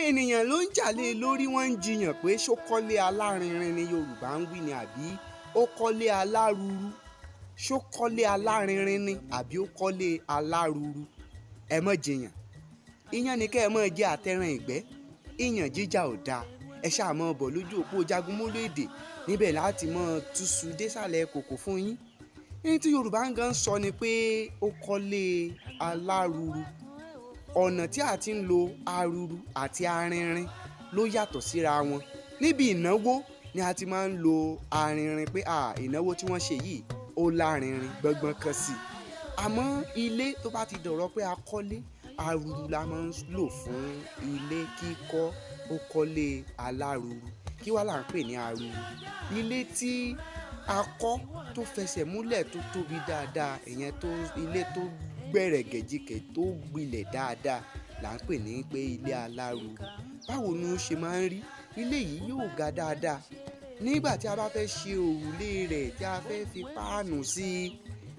ènìyàn ló ń jà lé lórí, wọ́n ń jiyàn pé ṣó kọ́lé alárinrin ni Yorùbá ń wí ni àbí ó kọ́lé aláruru. Ṣó kọ́lé alárinrin ni àbí ó kọ́lé aláruru. Ẹ má jiyàn. Iyán ni kẹ́ ẹ má jẹ àtẹran ìgbẹ́. Iyàn jíjà ò dáa. Ẹ ṣáà mọ́ bọ̀ lójú òpó Jagunmólú Èdè níbẹ̀ láti mọ́ túṣu désàlẹ̀ kòkò fún yín. Ní tí Yorùbá ń gan sọ ni pé ó kọ́lé aláruru. Ọ̀nà tí a ti ń lo aruru àti arinrin ló yàtọ̀ síra wọn. Níbi ìnáwó ni a ti máa ń lo arinrin pé ìnáwó tí wọ́n ṣe yìí ó lárinrin gbọ́ngbọ́n kan sí i. Àmọ́ ilé tó bá ti dọ̀rọ̀ pé a kọ́lé, aruru la máa ń lò fún ilé kíkọ́. Ó kọ́lé aláruru. Kí wá là ń pè ní aruru? Ilé tí a kọ́ tó fẹsẹ̀ múlẹ̀ tó tóbi dáadáa, ìyẹn tó ilé tó gbẹ̀rẹ̀gẹ̀jigẹ̀ tó gbilẹ̀ dáadáa là ń pè ní pé ilé aláruru. Báwo ni ó ṣe máa ń rí? Ilé yìí yóò ga dáadáa. Nígbà tí a bá fẹ́ ṣe òrùlé rẹ̀ tí a fẹ́ fi páànù sí i,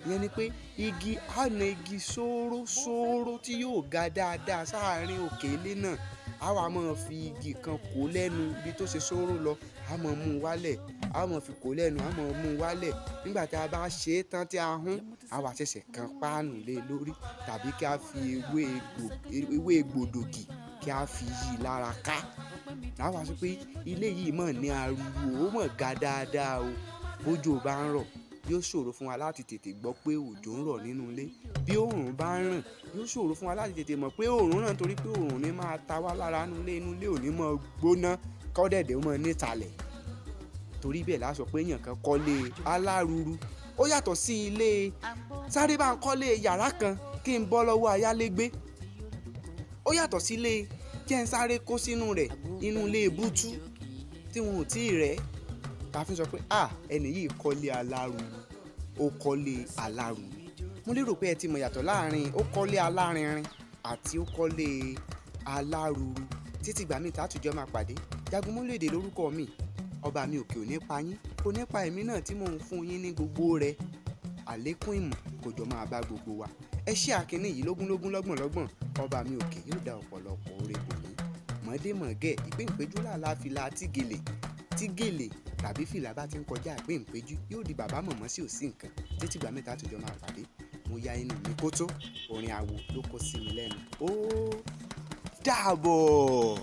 ìyẹn ni pé igi sóró tí yóò ga dáadáa sáàárín òkè ilé náà. A wá máa fi igi kan kó lẹ́nu ibi tó ṣe sóró lọ, a máa mú un wálẹ̀, a máa fi kó lẹ́nu, a máa mú un wálẹ̀. Nígbà tí a bá ṣe é tán tí a hún, a wá ṣẹ̀ṣẹ̀ kan páànù lé lórí tàbí kí a fi ewé gbòdògì kí a fi yí i lára ká. A wá sọ pé ilé yìí mọ̀ ní aruru, ó mọ̀ ga dáadáa o. Bójò bá ń rọ̀, yóò ṣòro fún wa láti tètè gbọ́ pé òjò ń rọ̀ nínú ilé. Bí òòrùn bá ń ràn, yóò ṣòro fún wa láti tètè mọ̀ pé òòrùn ràn, torí pé òòrùn ní máa ta wá lára nínú ilé. Inú ilé ò ní mọ́ gbóná kọ́dẹ̀dẹ̀ mọ́ nítalẹ̀. Torí bẹ́ẹ̀ la sọ pé èèyàn kan kọ́lé aláruru. Ó yàtọ̀ sí ilé sáré bá ń kọ́lé yàrá kan kí n bọ́ lọ́wọ́ ayálégbé. Ó yàtọ̀ sí ilé jẹ́ ń sáré kó sínú rẹ̀ inú ilé bútú tí wọn ò tí ì rẹ́. Ta fi sọ pé ẹni yìí kọ́lé aláruru, ó kọ́lé aláruru. Mo lérò pé ẹ ti mọ̀ yàtọ̀ láàrin ó kọ́lé alárinrin àti ó kọ́lé aláruru. Títí ìgbà míì tátùjọ́ máa pàdé. Jagunmólú Èdè lórúkọ mi. Ọba mi òkè ò ní pa yín, kò ní pa èmi náà tí mò ń fún yín ní gbogbo rẹ̀. Àlékún ìmọ̀ kò jọ máa bá gbogbo wa. Ẹ ṣe àkíní yìí lógúnlógún lọ́gbọ̀nlọ́gbọ̀n. Ọba mi òkè yóò dá ọ̀pọ̀lọpọ̀ oore bò yín. Mọ̀démọ̀gẹ́ ìpéǹpéjú làlá fìlà tí gèlè tàbí fìlà bá ti ń kọjá ìpéǹpéjú yóò di bàbá mọ̀mọ́ sí òsì nǹkan. Títí ìgbà mẹ́ta àtúnjọ máa pàdé. Mo ya inú mi kótó, orin awo ló kó sí mi lẹ́nu. Ó dàbọ̀.